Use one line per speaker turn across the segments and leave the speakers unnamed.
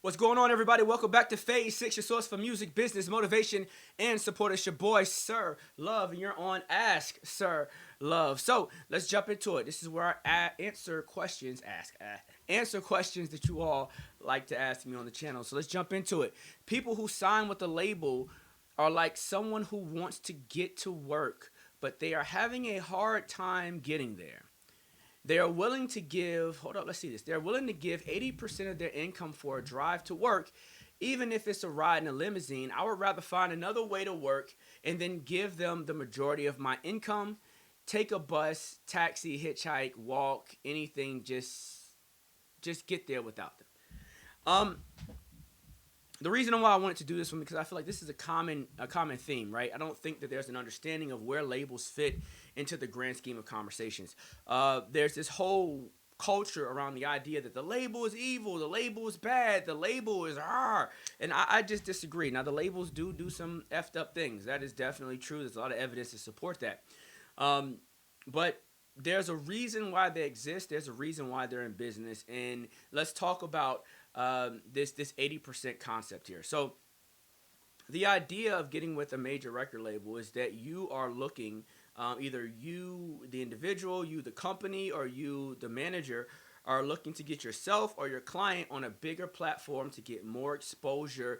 What's going on, everybody? Welcome back to Phase 6, your source for music, business, motivation, and support. It's your boy, Sir Love, and you're on Ask Sir Love. So let's jump into it. This is where I answer questions, answer questions that you all like to ask me on the channel. So let's jump into it. People who sign with a label are like someone who wants to get to work, but they are having a hard time getting there. They are willing to give, hold up, let's see this. They're willing to give 80% of their income for a drive to work, even if it's a ride in a limousine. I would rather find another way to work and then give them the majority of my income, take a bus, taxi, hitchhike, walk, anything, just get there without them. Um, the reason why I wanted to do this one because I feel like this is a common theme, right? I don't think that there's an understanding of where labels fit into the grand scheme of conversations. There's this whole culture around the idea that the label is evil, the label is bad, the label is and I just disagree. Now the labels do some effed up things. That is definitely true. There's a lot of evidence to support that. Um, but there's a reason why they exist. There's a reason why they're in business, and let's talk about this 80% concept here. So the idea of getting with a major record label is that you are looking, either you, the individual, you, the company, or you, the manager, are looking to get yourself or your client on a bigger platform to get more exposure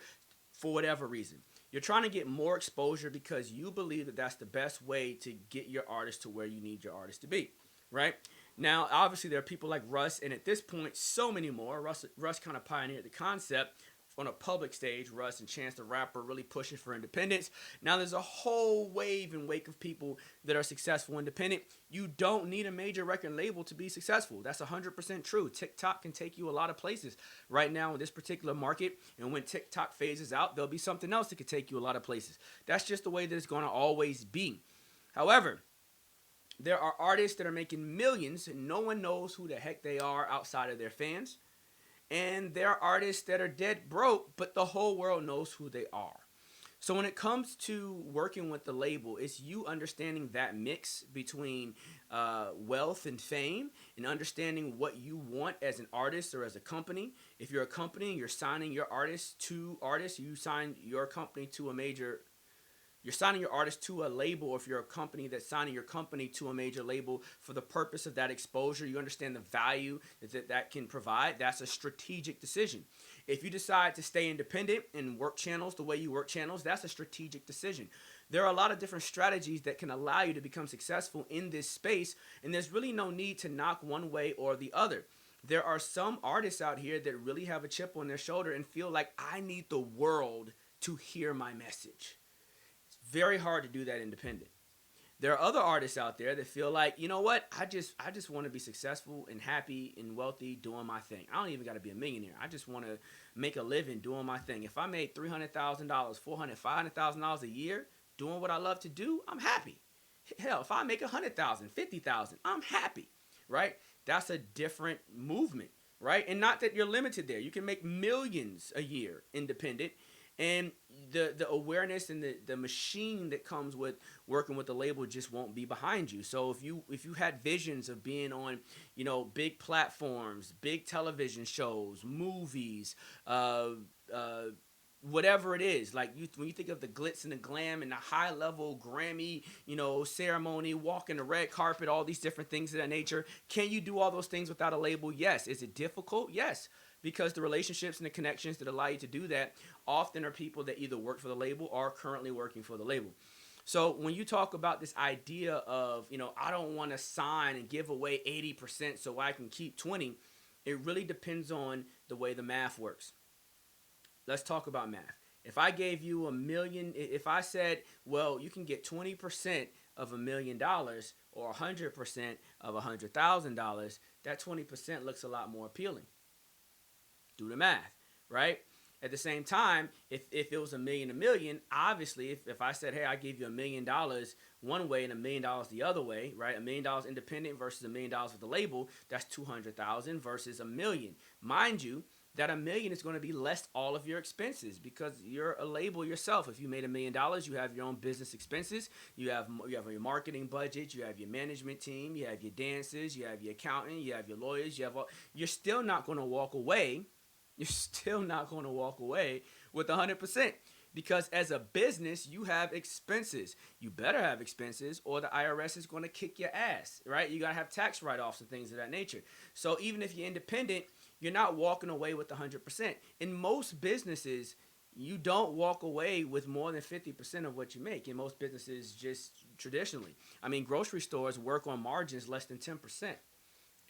for whatever reason. You're trying to get more exposure because you believe that that's the best way to get your artist to where you need your artist to be, right? Now, obviously, there are people like Russ, and at this point, so many more. Russ kind of pioneered the concept on a public stage. Russ and Chance the Rapper really pushing for independence. Now, there's a whole wave and wake of people that are successful independent. You don't need a major record label to be successful. That's 100% true. TikTok can take you a lot of places right now in this particular market, and when TikTok phases out, there'll be something else that could take you a lot of places. That's just the way that it's going to always be. However, there are artists that are making millions and no one knows who the heck they are outside of their fans. And there are artists that are dead broke, but the whole world knows who they are. So when it comes to working with the label, it's you understanding that mix between wealth and fame and understanding what you want as an artist or as a company. If you're a company and you're signing your artists to artists, you sign your company to a major, you're signing your artist to a label. If you're a company that's signing your company to a major label for the purpose of that exposure, you understand the value that can provide. That's a strategic decision. If you decide to stay independent and work channels the way you work channels, that's a strategic decision. There are a lot of different strategies that can allow you to become successful in this space, and there's really no need to knock one way or the other. There are some artists out here that really have a chip on their shoulder and feel like I need the world to hear my message. Very hard to do that independent. There are other artists out there that feel like, you know what, I just want to be successful and happy and wealthy doing my thing. I don't even got to be a millionaire. I just want to make a living doing my thing. If I made $300,000, $400,000, $500,000 a year doing what I love to do, I'm happy. Hell, if I make 100,000, 50,000, I'm happy, right? That's a different movement, right? And not that you're limited there. You can make millions a year independent, and the awareness and the machine that comes with working with the label just won't be behind you. So if you had visions of being on, big platforms, big television shows, movies, uh, whatever it is, like when you think of the glitz and the glam and the high level Grammy, ceremony, walking the red carpet, all these different things of that nature, can you do all those things without a label? Yes. Is it difficult? Yes, because the relationships and the connections that allow you to do that often are people that either work for the label or are currently working for the label. So when you talk about this idea of, I don't want to sign and give away 80% so I can keep 20, it really depends on the way the math works. Let's talk about math. If I gave you a million, if I said, well, you can get 20% of $1 million or 100% of $100,000, that 20% looks a lot more appealing. Do the math, right? At the same time, if it was a million, obviously, if I said, hey, I give you $1 million one way and $1 million the other way, right? $1 independent versus $1 with the label, that's 200,000 versus a million. Mind you, that a million is going to be less all of your expenses because you're a label yourself. If you made $1 million, you have your own business expenses. You have your marketing budget. You have your management team. You have your dancers. You have your accountant. You have your lawyers. You're still not going to walk away you're still not going to walk away with 100%. Because as a business, you have expenses. You better have expenses, or the IRS is going to kick your ass, right? You got to have tax write offs and things of that nature. So even if you're independent, you're not walking away with 100%. In most businesses, you don't walk away with more than 50% of what you make. In most businesses, just traditionally. I mean, grocery stores work on margins less than 10%.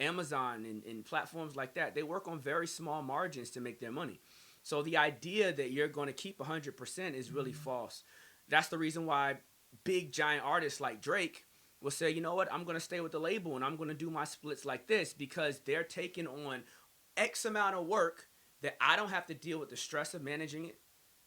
Amazon and platforms like that, they work on very small margins to make their money. So the idea that you're going to keep 100% is really false. That's the reason why big giant artists like Drake will say, you know what, I'm going to stay with the label and I'm going to do my splits like this, because they're taking on X amount of work that I don't have to deal with the stress of managing it,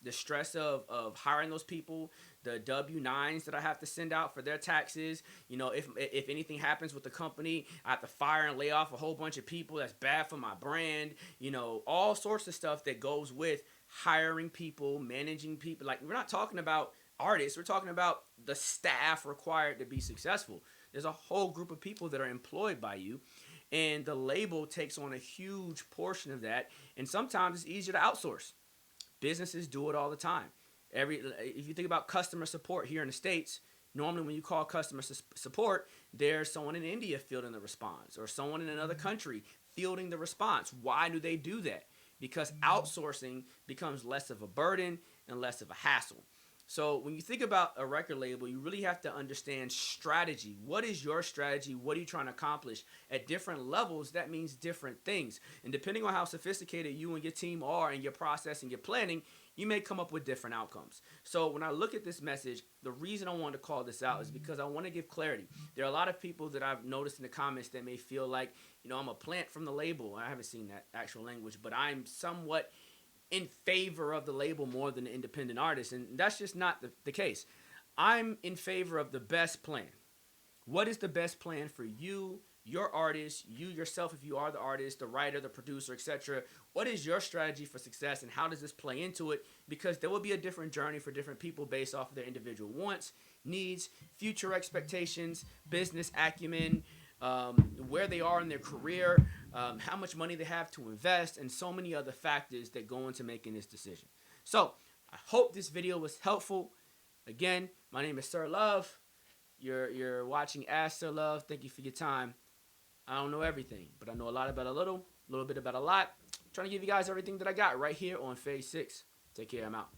the stress of hiring those people, the W-9s that I have to send out for their taxes. You know, if anything happens with the company, I have to fire and lay off a whole bunch of people. That's bad for my brand. You know, all sorts of stuff that goes with hiring people, managing people. Like, we're not talking about artists. We're talking about the staff required to be successful. There's a whole group of people that are employed by you. And the label takes on a huge portion of that. And sometimes it's easier to outsource. Businesses do it all the time. If you think about customer support here in the States, normally when you call customer support, there's someone in India fielding the response, or someone in another country fielding the response. Why do they do that? Because outsourcing becomes less of a burden and less of a hassle. So when you think about a record label, you really have to understand strategy. What is your strategy? What are you trying to accomplish? At different levels, that means different things. And depending on how sophisticated you and your team are in your process and your planning, you may come up with different outcomes. So when I look at this message, the reason I wanted to call this out is because I want to give clarity. There are a lot of people that I've noticed in the comments that may feel like, you know, I'm a plant from the label. I haven't seen that actual language, but I'm somewhat in favor of the label more than the independent artist. And that's just not the case. I'm in favor of the best plan. What is the best plan for you, your artist, you yourself, if you are the artist, the writer, the producer, etc.? What is your strategy for success, and how does this play into it? Because there will be a different journey for different people based off of their individual wants, needs, future expectations, business acumen, where they are in their career, how much money they have to invest, and so many other factors that go into making this decision. So I hope this video was helpful. Again, my name is Sir Love. You're watching Ask Sir Love. Thank you for your time. I don't know everything, but I know a lot about a little bit about a lot. I'm trying to give you guys everything that I got right here on Phase 6. Take care. I'm out.